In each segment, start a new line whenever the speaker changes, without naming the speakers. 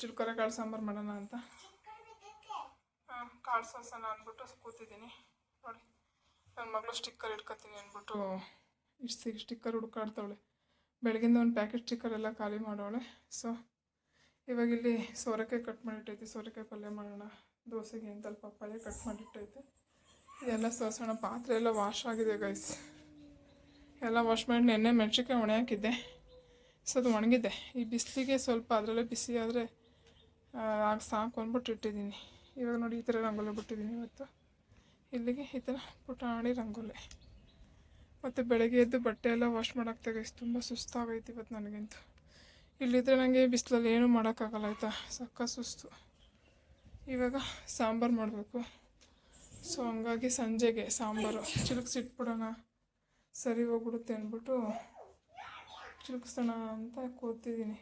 ಚಿಲ್ಕೊರೆ ಕಾಳು ಸಾಂಬಾರು ಮಾಡೋಣ ಅಂತ ಕಾಳು ಸಾಸನ ಅಂದ್ಬಿಟ್ಟು ಕೂತಿದ್ದೀನಿ. ನೋಡಿ ನನ್ನ ಮಗಳು ಸ್ಟಿಕ್ಕರ್ ಇಟ್ಕೊತೀನಿ ಅಂದ್ಬಿಟ್ಟು ಸ್ಟಿಕ್ಕರ್ ಹುಡ್ಕಾಡ್ತಾವಳೆ. ಬೆಳಗಿಂದ ಒಂದು ಪ್ಯಾಕೆಟ್ ಸ್ಟಿಕ್ಕರ್ ಎಲ್ಲ ಖಾಲಿ ಮಾಡೋಳೆ. ಸೊ ಇವಾಗ ಇಲ್ಲಿ ಸೋರೆಕಾಯಿ ಕಟ್ ಮಾಡಿಟ್ಟೈತೆ, ಸೋರೆಕಾಯಿ ಪಲ್ಯ ಮಾಡೋಣ. ದೋಸೆಗೆ ಅಂತ ಪಲ್ಯ ಕಟ್ ಮಾಡಿಟ್ಟೈತೆ. ಇದೆಲ್ಲ ಸೋಸೋಣ. ಪಾತ್ರೆ ಎಲ್ಲ ವಾಶ್ ಆಗಿದೆ ಗೈಸ್, ಎಲ್ಲ ವಾಶ್ ಮಾಡಿ ನೆನ್ನೆ ಮೆಣಸಿನ್ಕಾಯಿ ಒಣೆ ಹಾಕಿದ್ದೆ. ಸೊ ಅದು ಒಣಗಿದೆ. ಈ ಬಿಸಿಲಿಗೆ ಸ್ವಲ್ಪ ಅದರಲ್ಲೇ ಬಿಸಿ ಆದರೆ ಆಗ ಸಾಕು ಅಂದ್ಬಿಟ್ಟು ಇಟ್ಟಿದ್ದೀನಿ. ಇವಾಗ ನೋಡಿ ಈ ಥರ ರಂಗೋಲಿ ಬಿಟ್ಟಿದ್ದೀನಿ ಇವತ್ತು. ಇಲ್ಲಿಗೆ ಈ ಥರ ಪುಟಾಣಿ ರಂಗೋಲಿ. ಮತ್ತು ಬೆಳಗ್ಗೆ ಎದ್ದು ಬಟ್ಟೆ ಎಲ್ಲ ವಾಶ್ ಮಾಡೋಕ್ಕೆ ಗೈಸ್ ತುಂಬ ಸುಸ್ತಾಗೈತೆ ಇವತ್ತು ನನಗಂತೂ. ಇಲ್ಲಿದ್ದರೆ ನನಗೆ ಬಿಸಿಲಲ್ಲಿ ಏನೂ ಮಾಡೋಕ್ಕಾಗಲ್ಲ ಆಯಿತಾ, ಸಕ್ಕ ಸುಸ್ತು. ಇವಾಗ ಸಾಂಬಾರು ಮಾಡಬೇಕು. ಸೊ ಹಂಗಾಗಿ ಸಂಜೆಗೆ ಸಾಂಬಾರು ಚಿಲುಕ್ಸಿಟ್ಬಿಡೋಣ, ಸರಿ ಹೋಗ್ಬಿಡುತ್ತೆ ಅಂದ್ಬಿಟ್ಟು ಚಿಲುಕ್ಸೋಣ ಅಂತ ಕೂತಿದ್ದೀನಿ.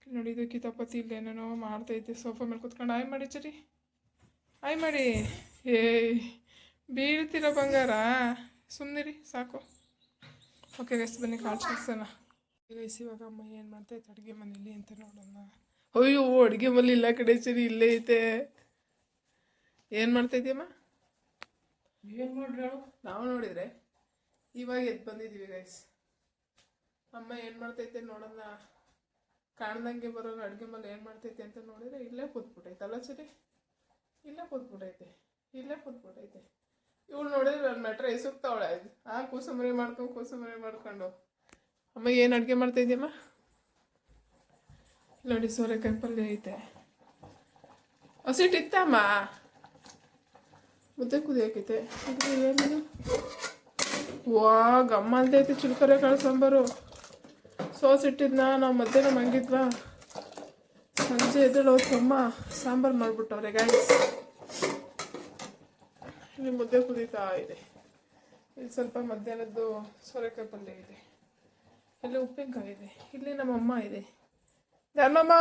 ನೋಡಿ ಇದು ಕಿತಾಪತಿ ಇಲ್ಲಿ ಏನೇನೋ ಮಾಡ್ತೈತೆ. ಸೋಫಾ ಮೇಲೆ ಕೂತ್ಕೊಂಡು ಆಯ್ ಮಾಡಿ ಚರಿ, ಆಯ್ ಮಾಡಿ. ಬೀಳ್ತೀರ ಬಂಗಾರ, ಸುಮ್ಮನಿರಿ ಸಾಕು. ಓಕೆ ಗೈಸ್ ಬನ್ನಿ ಕಾಳು ಚಿಲುಕ್ಸೋಣ. ಗೈಸ್ ಇವಾಗ ಅಮ್ಮ ಏನು ಮಾಡ್ತೈತೆ ಅಡುಗೆ ಮನೇಲಿ ಅಂತ ನೋಡೋಣ. ಅಯ್ಯೋ ಅಡುಗೆ ಮನೇಲಿ ಇಲ್ಲ ಕಡೆ ಸರಿ, ಇಲ್ಲೇ ಐತೆ. ಏನು ಮಾಡ್ತಾಯಿದ್ದೀಯಮ್ಮ? ಏನು ಮಾಡ್ರಿ ನಾವು ನೋಡಿದರೆ ಇವಾಗ ಎದ್ದು ಬಂದಿದ್ದೀವಿ ಗೈಸ್. ಅಮ್ಮ ಏನು ಮಾಡ್ತೈತೆ ನೋಡೋಣ. ಕಾಣ್ದಂಗೆ ಬರೋಣ ಅಡುಗೆ ಮೇಲೆ ಏನು ಮಾಡ್ತೈತೆ ಅಂತ ನೋಡಿದರೆ ಇಲ್ಲೇ ಕೂತ್ಬಿಟ್ಟೈತೆ. ಅಲ್ಲ ಸರಿ, ಇಲ್ಲೇ ಕೂತ್ಬಿಟ್ಟೈತೆ. ಇವಳು ನೋಡಿದ್ರೆ ನನ್ನ ಮೆಟ್ರ ಎಸುಕ್ತಾವಳೆ. ಕೂಸುಮರಿ ಮಾಡ್ಕೊಂಡು ಅಮ್ಮ ಏನು ಅಡುಗೆ ಮಾಡ್ತಾಯಿದ್ದೀಯಮ್ಮ? ನೋಡಿ ಸೋರೆಕಾಯಿ ಪಲ್ಯ ಐತೆ. ಹಸಿಟ್ಟಿತ್ತಮ್ಮ, ಮುದ್ದೆ ಕುದಿಯೋಕೈತೆ. ಏನೇನು ವಾ ಗಮ್ಮ ಅಂತೈತೆ. ಚಿಲ್ಕೊರೆ ಕಾಳು ಸಾಂಬಾರು ಸೋಸ್ ಇಟ್ಟಿದ್ನ ನಾವು ಮಧ್ಯಾಹ್ನ ಮಂಗಿದ್ವಾ. ಸಂಜೆ ಎದ್ದೇಳು ಅಮ್ಮ ಸಾಂಬಾರು ಮಾಡಿಬಿಟ್ಟವ್ರೆ ಗಾಯ್ಸ್. ಇಲ್ಲಿ ಮುದ್ದೆ ಕುದೀತಾ ಇದೆ. ಇಲ್ಲಿ ಸ್ವಲ್ಪ ಮಧ್ಯಾಹ್ನದ್ದು ಸೋರೆಕಾಯಿ ಪಲ್ಯ ಇದೆ. ಇಲ್ಲಿ ಉಪ್ಪಿನಕಾಯಿ ಇದೆ. ಇಲ್ಲಿ ನಮ್ಮಮ್ಮ ಇದೆ. ಧರ್ಮಮ್ಮ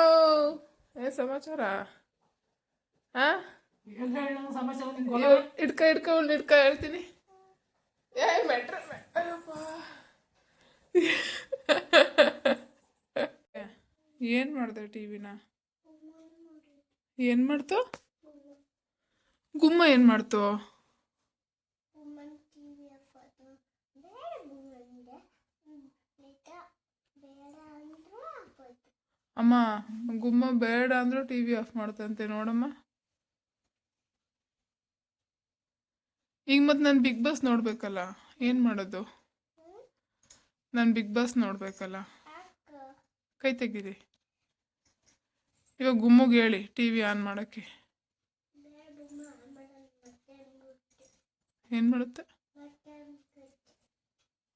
ಏನು ಸಮಾಚಾರ? ಹಿಡ್ಕ ಹೇಳ್ತೀನಿ. ಮೆಟ್ರ ಅಯ್ಯಪ್ಪ ಏನು ಮಾಡಿದೆ ಟಿವಿನ? ಏನು ಮಾಡ್ತು ಗುಮ್ಮ? ಏನು ಮಾಡ್ತು? ಅಮ್ಮ ಗುಮ್ಮ ಬೇಡ ಅಂದ್ರೂ ಟಿವಿ ಆಫ್ ಮಾಡ್ತಂತೆ ನೋಡಮ್ಮ. ಈಗ ಮತ್ತೆ ನಾನು ಬಿಗ್ ಬಾಸ್ ನೋಡ್ಬೇಕಲ್ಲ, ಏನು ಮಾಡೋದು? ನಾನು ಬಿಗ್ ಬಾಸ್ ನೋಡ್ಬೇಕಲ್ಲ. ಕೈ ತೆಗೀರಿ. ಇವಾಗ ಗುಮ್ಮಗೆ ಹೇಳಿ ಟಿವಿ ಆನ್ ಮಾಡೋಕ್ಕೆ. ಏನು ಮಾಡುತ್ತೆ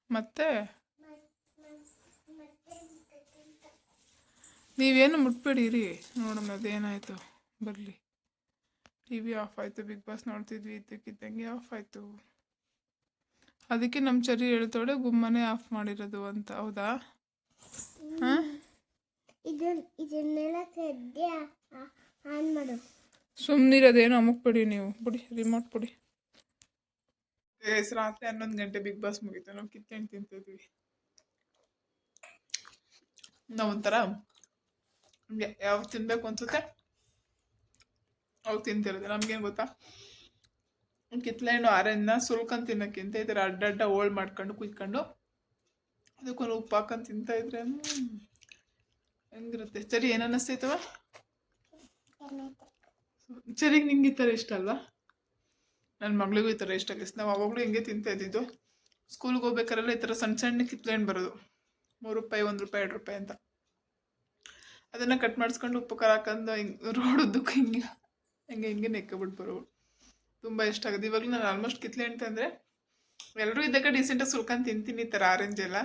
ಮತ್ತೆ? ನೀವೇನು ಮುಟ್ಬೇಡಿರಿ, ನೋಡೋಣ ಅದೇನಾಯಿತು ಬರಲಿ. ಟಿ ವಿ ಆಫ್ ಆಯಿತು. ಬಿಗ್ ಬಾಸ್ ನೋಡ್ತಿದ್ವಿ, ಇದ್ದಕ್ಕಿದ್ದಂಗೆ ಆಫ್ ಆಯಿತು. ಅದಕ್ಕೆ ನಮ್ಮ ಚರಿ ಹೇಳ್ತೋಡೆ ಗುಮ್ಮನೆ ಆಫ್ ಮಾಡಿರೋದು ಅಂತ. ಹೌದಾ? ಹಾಂ ಸುಮ್ಮನಿರೋದೇನು ಅಮುಕ್ಬಿಡಿ ನೀವು. ಬಿಡಿ ರಿಮೋಟ್ ಬಿಡಿ. ರಾತ್ರಿ 11 ಗಂಟೆ ಬಿಗ್ ಬಾಸ್ ಮುಗೀತು. ನಾವು ಕಿತ್ಕೊಂಡು ತಿಂತಿದ್ವಿ. ನಾವೊಂಥರ ನಮಗೆ ಯಾವಾಗ ತಿನ್ಬೇಕು ಅನ್ಸುತ್ತೆ ಅವಾಗ ತಿಂತಿರೋದು. ನಮ್ಗೇನು ಗೊತ್ತಾ, ಕಿತ್ಲೆಹಣ್ಣು ಆರೆಂಜ್ನ ಸುಲ್ಕೊಂಡು ತಿನ್ನೋಕ್ಕಿಂತ ಈ ಥರ ಅಡ್ಡ ಹೋಳ್ ಮಾಡ್ಕೊಂಡು ಕುಯ್ಕೊಂಡು ಅದಕ್ಕೊಂದು ಉಪ್ಪು ಹಾಕೊಂಡು ತಿಂತಾಯಿದ್ರೆ ಹೆಂಗಿರುತ್ತೆ. ಸರಿ ಏನು ಅನ್ನಿಸ್ತೈತವ? ಸರಿಗೆ ನಿಂಗೆ ಈ ಥರ ಇಷ್ಟ ಅಲ್ವಾ? ನನ್ನ ಮಗಳಿಗೂ ಈ ಥರ ಇಷ್ಟ ಆಗಿಸ್. ನಾವು ಅವಾಗಲೂ ಹಿಂಗೆ ತಿಂತಾ ಇದ್ದಿದ್ದು. ಸ್ಕೂಲ್ಗೆ ಹೋಗ್ಬೇಕಾರೆಲ್ಲ ಈ ಥರ ಸಣ್ಣ ಸಣ್ಣ ಕಿತ್ಲೆಹಣ್ಣು ಬರೋದು, 3 ರೂಪಾಯಿ 1 ರೂಪಾಯಿ 2 ರೂಪಾಯಿ ಅಂತ. ಅದನ್ನು ಕಟ್ ಮಾಡಿಸ್ಕೊಂಡು ಉಪ್ಪು ಖಾರ ಹಾಕೊಂಡು ಹಿಂಗೆ ರೋಡದ್ದಕ್ಕೆ ಹಿಂಗೆ ನೆಕ್ಕೊಬಿಟ್ಟು ಬರೋವು. ತುಂಬ ಇಷ್ಟ ಆಗೋದು. ಇವಾಗಲೂ ನಾನು ಆಲ್ಮೋಸ್ಟ್ ಕಿತ್ಲೆಹಣ್ಣು ತಂದರೆ ಎಲ್ಲರೂ ಇದ್ದಕ್ಕೆ ಡೀಸೆಂಟಾಗಿ ಸುಲ್ಕೊಂಡು ತಿಂತೀನಿ ಈ ಥರ ಆರೆಂಜ್ ಎಲ್ಲ.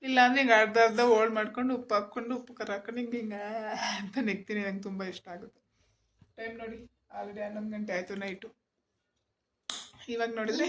ಇಲ್ಲ ಅಂದರೆ ಹಿಂಗೆ ಅರ್ಧ ಹೋಳ್ ಮಾಡ್ಕೊಂಡು ಉಪ್ಪು ಹಾಕ್ಕೊಂಡು ಉಪ್ಪು ಖಾರ ಹಾಕೊಂಡು ಹಿಂಗೆ ಅಂತ ನೆಕ್ತೀನಿ. ನಂಗೆ ತುಂಬ ಇಷ್ಟ ಆಗುತ್ತೆ. ಟೈಮ್ ನೋಡಿ ಆಲ್ರೆಡಿ 11 ಗಂಟೆ ಆಯಿತು ನೈಟು. ಇವಾಗ ನೋಡಿದ್ರೆ